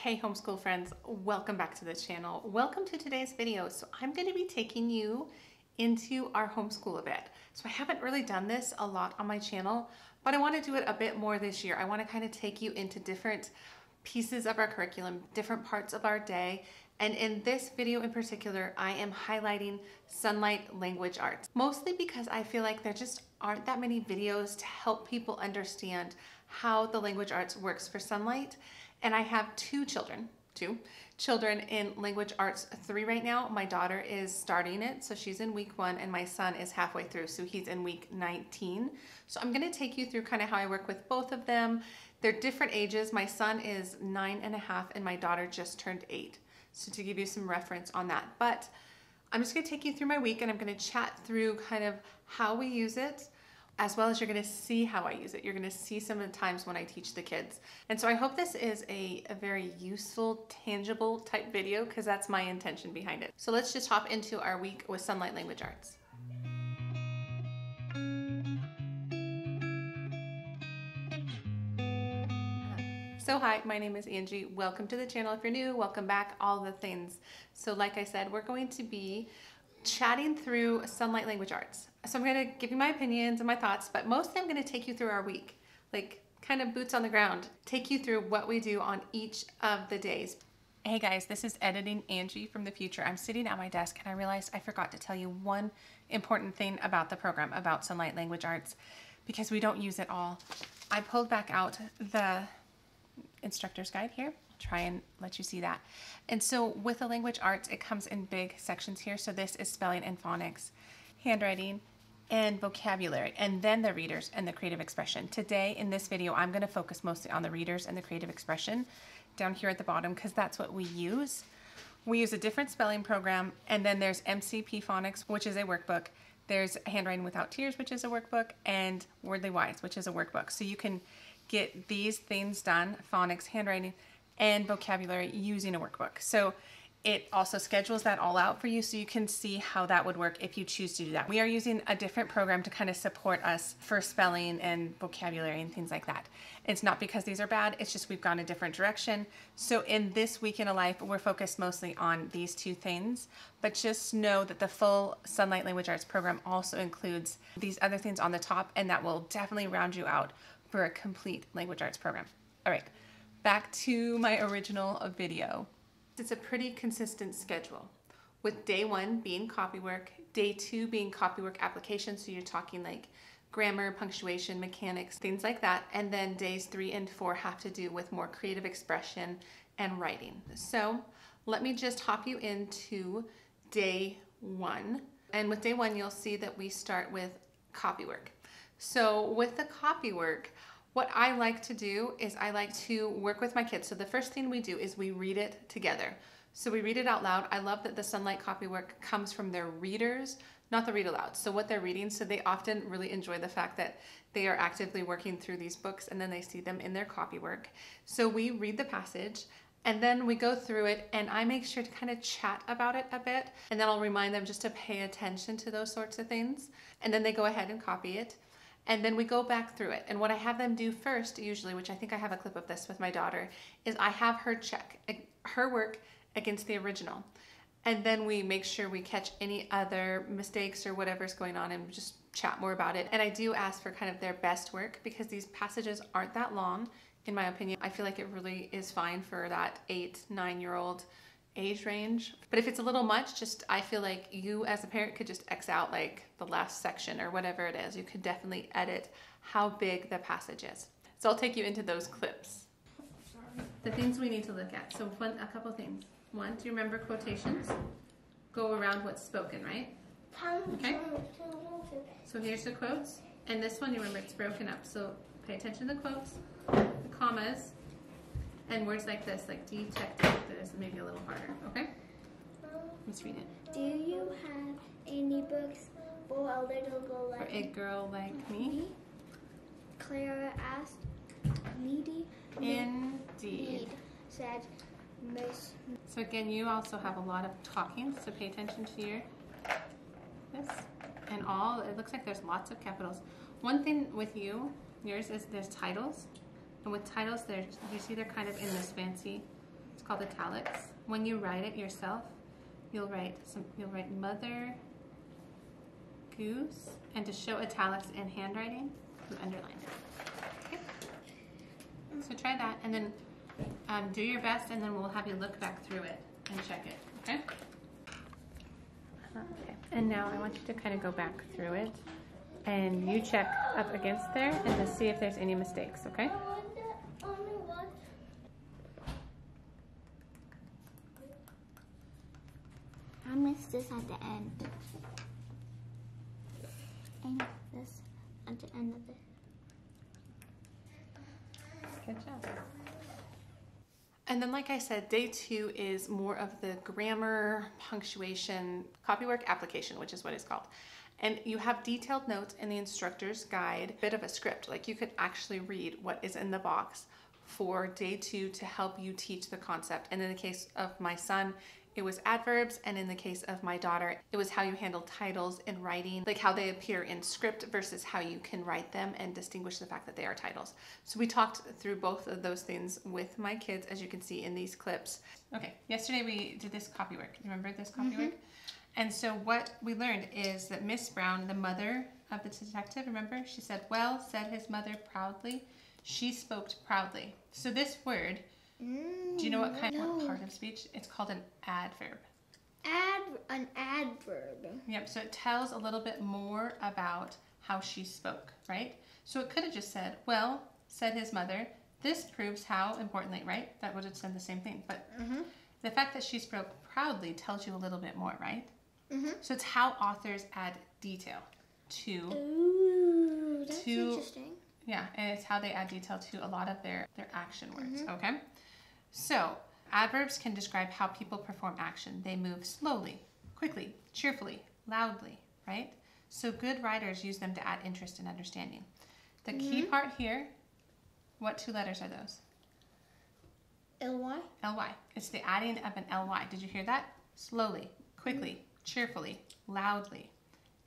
Hey homeschool friends, welcome back to the channel. Welcome to today's video. So I'm going to be taking you into our homeschool a bit. So I haven't really done this a lot on my channel, but I want to do it a bit more this year. I want to kind of take you into different pieces of our curriculum, different parts of our day. And in this video in particular, I am highlighting Sonlight Language Arts, mostly because I feel like there just aren't that many videos to help people understand how the language arts works for Sonlight. And I have two children in Language Arts 3 right now. My daughter is starting it, so she's in week 1, and my son is halfway through, so he's in week 19. So I'm gonna take you through kind of how I work with both of them. They're different ages. My son is 9.5 and my daughter just turned 8. So to give you some reference on that. But I'm just gonna take you through my week and I'm gonna chat through kind of how we use it, as well as you're gonna see how I use it. You're gonna see some of the times when I teach the kids. And so I hope this is a very useful, tangible type video, because that's my intention behind it. So let's just hop into our week with Sonlight Language Arts. So hi, my name is Angie. Welcome to the channel. If you're new, welcome back, all the things. So like I said, we're going to be chatting through Sonlight Language Arts. So I'm going to give you my opinions and my thoughts, but mostly I'm going to take you through our week, like kind of boots on the ground, take you through what we do on each of the days. Hey guys, this is Editing Angie from the future. I'm sitting at my desk and I realized I forgot to tell you one important thing about the program, about Sonlight Language Arts, because we don't use it all. I pulled back out the instructor's guide here. Try and let you see that. And so with the language arts, it comes in big sections here. So this is spelling and phonics, handwriting, and vocabulary, and then the readers and the creative expression. Today in this video, I'm going to focus mostly on the readers and the creative expression down here at the bottom, because that's what we use. We use a different spelling program, and then there's MCP Phonics, which is a workbook. There's Handwriting Without Tears, which is a workbook, and Wordly Wise, which is a workbook. So you can get these things done, phonics, handwriting, and vocabulary, using a workbook. So it also schedules that all out for you, so you can see how that would work if you choose to do that. We are using a different program to kind of support us for spelling and vocabulary and things like that. It's not because these are bad, it's just we've gone a different direction. So in this week in a life, we're focused mostly on these two things, but just know that the full Sonlight Language Arts program also includes these other things on the top, and that will definitely round you out for a complete language arts program. All right, back to my original video. It's a pretty consistent schedule, with day 1 being copywork, day 2 being copywork application, so you're talking like grammar, punctuation, mechanics, things like that, and then days 3 and 4 have to do with more creative expression and writing. So let me just hop you into day 1. And with day 1, you'll see that we start with copywork. So with the copywork, what I like to do is I like to work with my kids. So the first thing we do is we read it together. So we read it out loud. I love that the Sonlight copywork comes from their readers, not the read aloud. So what they're reading, so they often really enjoy the fact that they are actively working through these books and then they see them in their copywork. So we read the passage and then we go through it, and I make sure to kind of chat about it a bit, and then I'll remind them just to pay attention to those sorts of things. And then they go ahead and copy it. And then we go back through it. And what I have them do first, usually, which I think I have a clip of this with my daughter, is I have her check her work against the original. And then we make sure we catch any other mistakes or whatever's going on and just chat more about it. And I do ask for kind of their best work, because these passages aren't that long, in my opinion. I feel like it really is fine for that 8-9-year-old age range. But if it's a little much, just I feel like you as a parent could just X out like the last section or whatever it is. You could definitely edit how big the passage is. So I'll take you into those clips. The things we need to look at. So a couple things. One, do you remember quotations? Go around what's spoken, right? Okay. So here's the quotes. And this one, you remember, it's broken up. So pay attention to the quotes, the commas, and words like this, like detective, this maybe a little harder, okay? Let's read it. Do you have any books for a little girl like For a girl like me? Clara asked. Needy. Indeed. Said Miss. So again, you also have a lot of talking, so pay attention to this. And it looks like there's lots of capitals. One thing with yours is there's titles. And with titles, you see they're kind of in this fancy called italics. When you write it yourself, you'll write mother goose, and to show italics in handwriting, you underline it. Okay? So try that, and then do your best, and then we'll have you look back through it and check it. Okay? Okay. And now I want you to kind of go back through it, and you check up against there and to see if there's any mistakes. Okay? I missed this at the end. And this at the end of it. Good job. And then, like I said, day 2 is more of the grammar, punctuation, copywork application, which is what it's called. And you have detailed notes in the instructor's guide, a bit of a script. Like you could actually read what is in the box for day 2 to help you teach the concept. And in the case of my son, it was adverbs, and in the case of my daughter, it was how you handle titles in writing, like how they appear in script versus how you can write them and distinguish the fact that they are titles. So we talked through both of those things with my kids, as you can see in these clips. Okay, yesterday we did this copywork. Remember this copywork? And so what we learned is that Miss Brown, the mother of the detective, remember? She said, "Well," said his mother proudly. She spoke proudly. So this word, do you know what part of speech? It's called an adverb. An adverb. Yep, so it tells a little bit more about how she spoke, right? So it could have just said, "Well," said his mother. This proves how importantly, right? That would have said the same thing. But the fact that she spoke proudly tells you a little bit more, right? So it's how authors add detail to... Ooh, that's interesting. Yeah, and it's how they add detail to a lot of their action words, okay? So, adverbs can describe how people perform action. They move slowly, quickly, cheerfully, loudly, right? So good writers use them to add interest and understanding. The key part here, what 2 letters are those? L-Y? L-Y. It's the adding of an L-Y. Did you hear that? Slowly, quickly, cheerfully, loudly.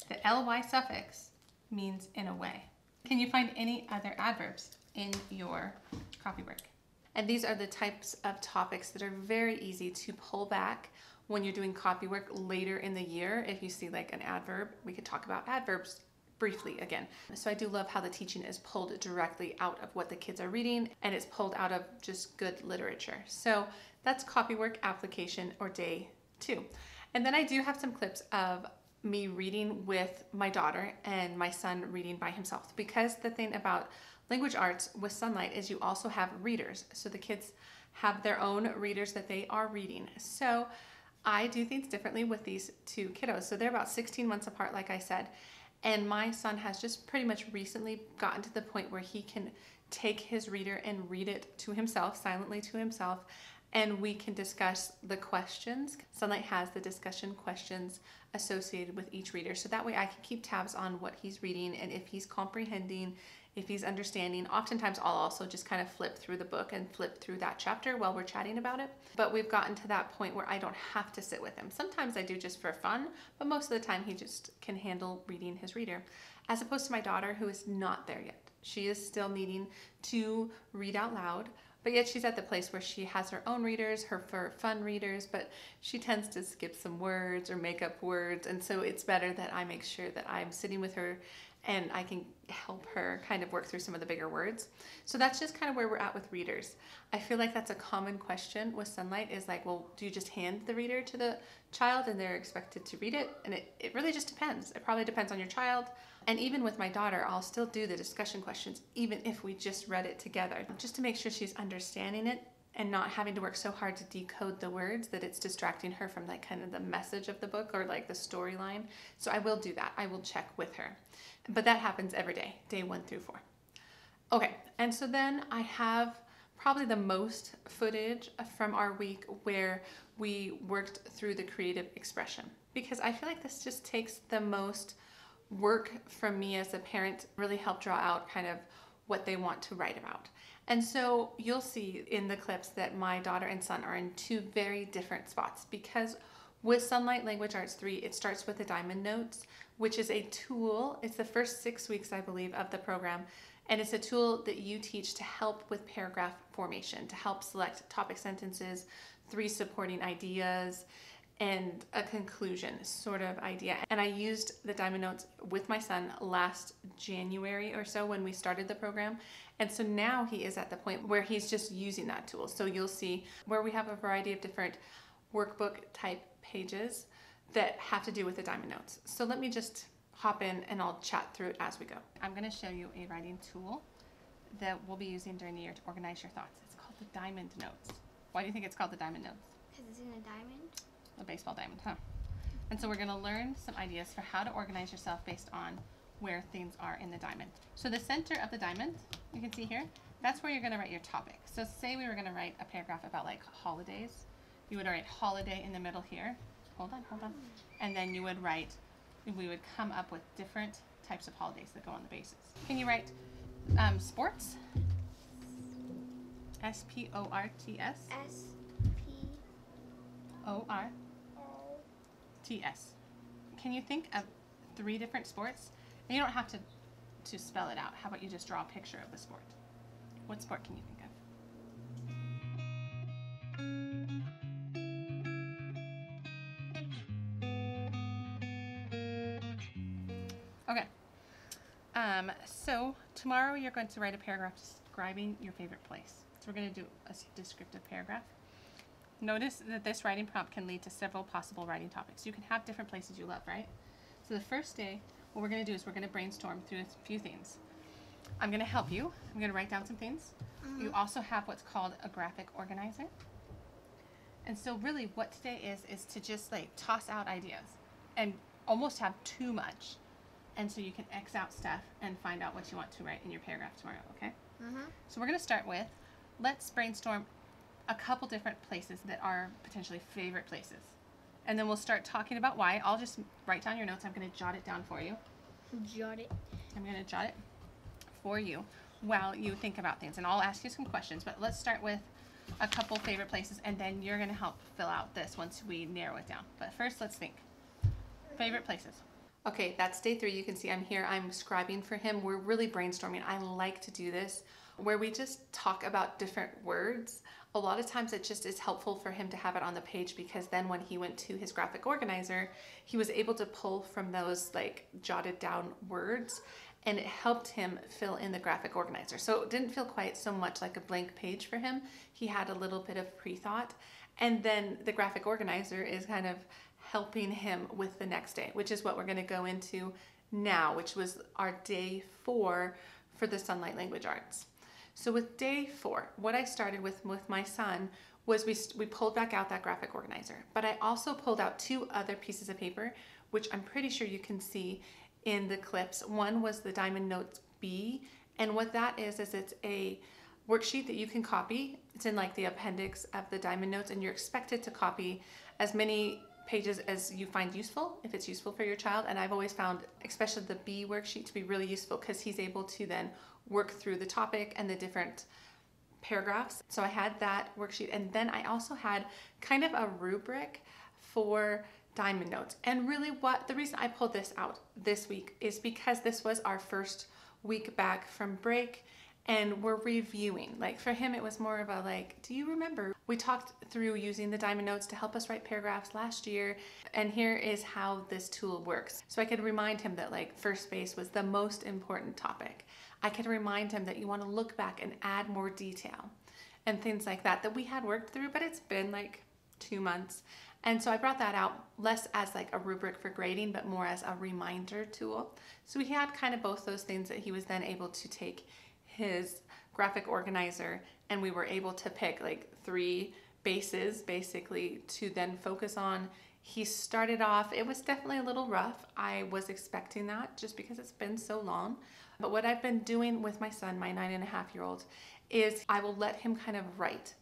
The L-Y suffix means in a way. Can you find any other adverbs in your copywork? And these are the types of topics that are very easy to pull back when you're doing copywork later in the year. If you see like an adverb, we could talk about adverbs briefly again. So I do love how the teaching is pulled directly out of what the kids are reading, and it's pulled out of just good literature. So that's copywork application, or day 2. And then I do have some clips of me reading with my daughter and my son reading by himself, because the thing about language arts with Sonlight is you also have readers. So the kids have their own readers that they are reading. So I do things differently with these 2 kiddos. So they're about 16 months apart, like I said. And my son has just pretty much recently gotten to the point where he can take his reader and read it to himself, silently to himself, and we can discuss the questions. Sonlight has the discussion questions associated with each reader, so that way I can keep tabs on what he's reading and if he's comprehending, if he's understanding. Oftentimes I'll also just kind of flip through the book and flip through that chapter while we're chatting about it. But we've gotten to that point where I don't have to sit with him. Sometimes I do just for fun, but most of the time he just can handle reading his reader, as opposed to my daughter, who is not there yet. She is still needing to read out loud, but yet she's at the place where she has her own readers, her for fun readers, but she tends to skip some words or make up words. And so it's better that I make sure that I'm sitting with her and I can help her kind of work through some of the bigger words. So that's just kind of where we're at with readers. I feel like that's a common question with Sonlight, is like, well, do you just hand the reader to the child and they're expected to read it? And it really just depends. It probably depends on your child. And even with my daughter, I'll still do the discussion questions, even if we just read it together, just to make sure she's understanding it and not having to work so hard to decode the words that it's distracting her from like kind of the message of the book or like the storyline. So I will do that. I will check with her. But that happens every day, day 1 through 4. Okay, and so then I have probably the most footage from our week where we worked through the creative expression, because I feel like this just takes the most work from me as a parent, really help draw out kind of what they want to write about. And so you'll see in the clips that my daughter and son are in 2 very different spots, because with Sonlight Language Arts 3, it starts with the Diamond Notes, which is a tool. It's the first 6 weeks, I believe, of the program, And it's a tool that you teach to help with paragraph formation, to help select topic sentences, 3 supporting ideas, and a conclusion sort of idea. And I used the Diamond Notes with my son last January or so when we started the program. And so now he is at the point where he's just using that tool. So you'll see where we have a variety of different workbook type pages that have to do with the Diamond Notes. So let me just hop in and I'll chat through it as we go. I'm going to show you a writing tool that we'll be using during the year to organize your thoughts. It's called the Diamond Notes. Why do you think it's called the Diamond Notes? Because it's in a diamond. A baseball diamond, huh? And so we're going to learn some ideas for how to organize yourself based on where things are in the diamond. So the center of the diamond, you can see here, that's where you're going to write your topic. So say we were going to write a paragraph about like holidays. You would write holiday in the middle here. Hold on. And then you would write, we would come up with different types of holidays that go on the bases. Can you write sports? S-P-O-R-T-S? S-P-O-R-T-S. Can you think of 3 different sports? And you don't have to spell it out. How about you just draw a picture of the sport? What sport can you think of? Okay. So tomorrow you're going to write a paragraph describing your favorite place. So we're going to do a descriptive paragraph. Notice that this writing prompt can lead to several possible writing topics. You can have different places you love, right? So the first day, what we're going to do is we're going to brainstorm through a few things. I'm going to help you. I'm going to write down some things. You also have what's called a graphic organizer. And so really what today is to just like toss out ideas and almost have too much. And so you can X out stuff and find out what you want to write in your paragraph tomorrow, okay? So we're going to start with, let's brainstorm a couple different places that are potentially favorite places. And then we'll start talking about why. I'll just write down your notes. I'm going to jot it down for you. Jot it. I'm going to jot it for you while you think about things. And I'll ask you some questions, but let's start with a couple favorite places, and then you're going to help fill out this once we narrow it down. But first, let's think. Favorite places. Okay, that's day 3. You can see I'm here. I'm scribing for him. We're really brainstorming. I like to do this where we just talk about different words. A lot of times it just is helpful for him to have it on the page, because then when he went to his graphic organizer, he was able to pull from those like jotted down words, and it helped him fill in the graphic organizer. So it didn't feel quite so much like a blank page for him. He had a little bit of pre-thought, and then the graphic organizer is kind of helping him with the next day, which is what we're going to go into now, which was our day 4 for the Sonlight Language Arts. So with day 4, what I started with my son was we pulled back out that graphic organizer, but I also pulled out 2 other pieces of paper, which I'm pretty sure you can see in the clips. One was the Diamond Notes B, and what that is it's a worksheet that you can copy. It's in like the appendix of the Diamond Notes, and you're expected to copy as many pages as you find useful, if it's useful for your child. And I've always found, especially the B worksheet, to be really useful, because he's able to then work through the topic and the different paragraphs. So I had that worksheet, and then I also had kind of a rubric for Diamond Notes. And really the reason I pulled this out this week is because this was our first week back from break, and we're reviewing. Like for him, it was more of a like, do you remember? We talked through using the Diamond Notes to help us write paragraphs last year, and here is how this tool works. So I could remind him that like first base was the most important topic. I could remind him that you want to look back and add more detail and things like that we had worked through, but it's been like 2 months. And so I brought that out less as like a rubric for grading, but more as a reminder tool. So we had kind of both those things that he was then able to take his graphic organizer, and we were able to pick like 3 bases basically to then focus on. He started off, it was definitely a little rough. I was expecting that just because it's been so long. But what I've been doing with my son, my 9.5-year-old, is I will let him kind of write.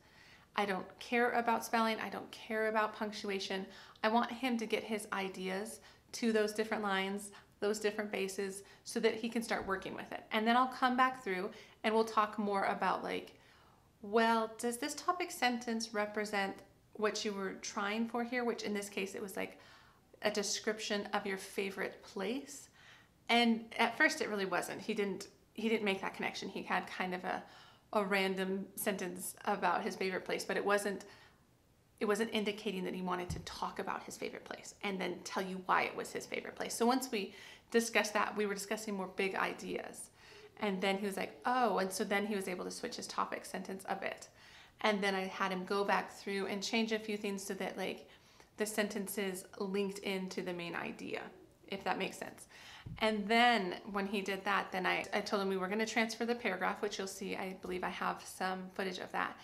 I don't care about spelling. I don't care about punctuation. I want him to get his ideas to those different lines, those different bases, so that he can start working with it. And then I'll come back through and we'll talk more about like, well, does this topic sentence represent what you were trying for here? Which in this case, it was like a description of your favorite place. And at first it really wasn't. He he didn't make that connection. He had kind of a random sentence about his favorite place, but it wasn't indicating that he wanted to talk about his favorite place and then tell you why it was his favorite place. So once we discussed that, we were discussing more big ideas. And then he was like, oh, and so then he was able to switch his topic sentence a bit. And then I had him go back through and change a few things so that like the sentences linked into the main idea, if that makes sense. And then when he did that, then I told him we were going to transfer the paragraph, which you'll see, I believe I have some footage of that.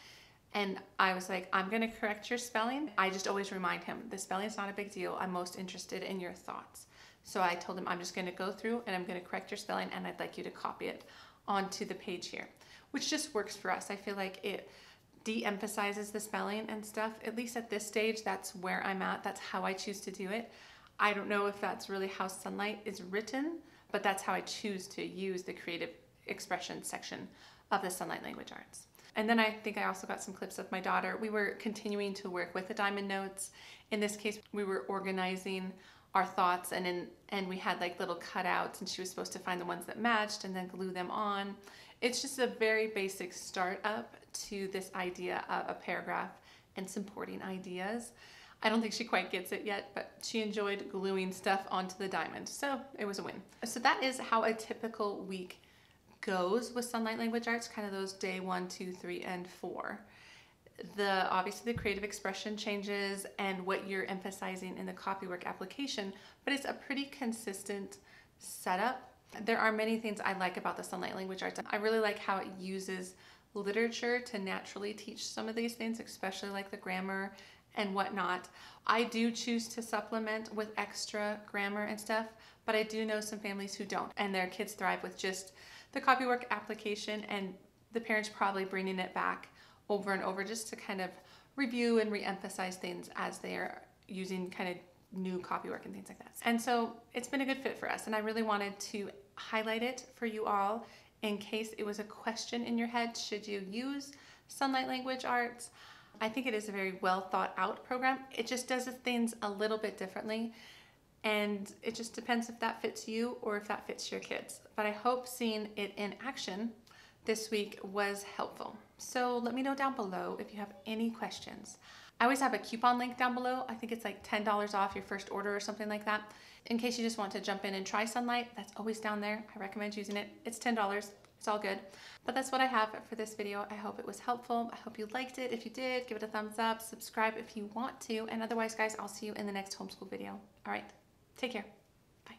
And I was like, I'm going to correct your spelling. I just always remind him, the spelling is not a big deal. I'm most interested in your thoughts. So I told him, I'm just going to go through and I'm going to correct your spelling, and I'd like you to copy it onto the page here, which just works for us. I feel like it de-emphasizes the spelling and stuff. At least at this stage, that's where I'm at. That's how I choose to do it. I don't know if that's really how Sonlight is written, but that's how I choose to use the creative expression section of the Sonlight Language Arts. And then I think I also got some clips of my daughter. We were continuing to work with the diamond notes. In this case, we were organizing our thoughts, and we had like little cutouts, and she was supposed to find the ones that matched and then glue them on. It's just a very basic start up to this idea of a paragraph and supporting ideas. I don't think she quite gets it yet, but she enjoyed gluing stuff onto the diamond, so it was a win. So that is how a typical week goes with Sonlight Language Arts, kind of those day 1, 2, 3, and 4. Obviously the creative expression changes and what you're emphasizing in the Copywork application, but it's a pretty consistent setup. There are many things I like about the Sonlight Language Arts. I really like how it uses literature to naturally teach some of these things, especially like the grammar and whatnot. I do choose to supplement with extra grammar and stuff, but I do know some families who don't, and their kids thrive with just the Copywork application, and the parents probably bringing it back over and over just to kind of review and re-emphasize things as they are using kind of new Copywork and things like that. And so it's been a good fit for us, and I really wanted to highlight it for you all in case it was a question in your head. Should you use Sonlight Language Arts? I think it is a very well thought out program. It just does things a little bit differently, and it just depends if that fits you or if that fits your kids. But I hope seeing it in action this week was helpful. So let me know down below if you have any questions. I always have a coupon link down below. I think it's like $10 off your first order or something like that. In case you just want to jump in and try Sonlight, that's always down there. I recommend using it. It's $10. It's all good. But that's what I have for this video. I hope it was helpful. I hope you liked it. If you did, give it a thumbs up. Subscribe if you want to. And otherwise, guys, I'll see you in the next homeschool video. All right. Take care. Bye.